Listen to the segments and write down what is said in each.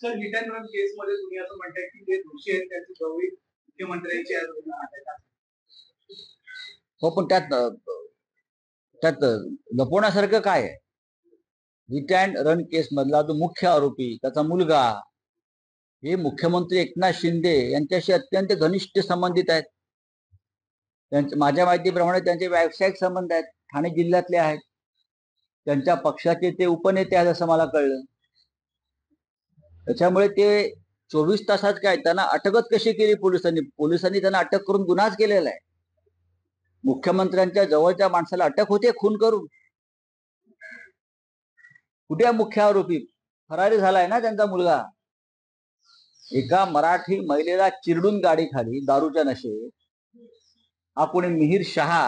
Sir, hit and run केसमध्ये तुम्ही असं म्हणताय की जे दोषी आहेत त्यांची गवळी मुख्यमंत्र्यांची हो, पण त्यात त्यात लपवण्यासारखं काय आहे? हिट अँड रन केस मधला जो मुख्य आरोपी त्याचा मुलगा हे मुख्यमंत्री एकनाथ शिंदे यांच्याशी अत्यंत घनिष्ठ संबंधित आहेत. माझ्या माहितीप्रमाणे त्यांचे व्यावसायिक संबंध आहेत, ठाणे जिल्ह्यातले आहेत. त्यांच्या पक्षाचे ते उपनेते आहेत असं मला कळलं. त्याच्यामुळे ते 24 तासात काय त्यांना अटकच कशी केली पोलिसांनी त्यांना अटक करून गुन्हाच केलेला आहे. मुख्यमंत्र्यांच्या जवळच्या माणसाला अटक होते खून करून. कुठे मुख्य आरोपी फरारी झालाय ना त्यांचा मुलगा. एका मराठी महिलेला चिरडून गाडी खाली दारूच्या नशेत हा कोणी मिहीर शहा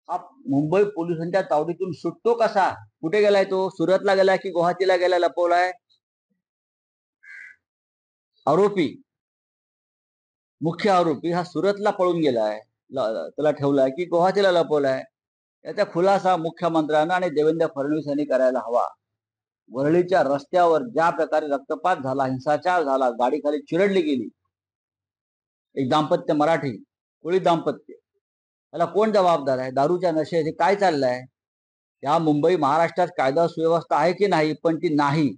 हा मुंबई पोलिसांच्या तावडीतून सुटतो कसा? कुठे गेलाय तो? सुरतला गेलाय की गुवाहाटीला गेलाय लपवलाय? आरोपी मुख्य आरोपी हा सुरतला पळून गेलाय, त्याला ठेवलाय की गुवाहाटीला लपवलाय? याचा खुलासा मुख्यमंत्र्यांना आणि देवेंद्र फडणवीस यांनी करायला हवा. वरळीच्या रस्त्यावर ज्या प्रकारे रक्तपात झाला, हिंसाचार झाला, गाडी खाली चिरडली गेली, एक दाम्पत्य मराठी कोळी दाम्पत्य, त्याला कोण जबाबदार आहे? दारूच्या नशेत हे काय चाललंय? या मुंबई महाराष्ट्रात कायदा सुव्यवस्था आहे की नाही? पण ती नाही.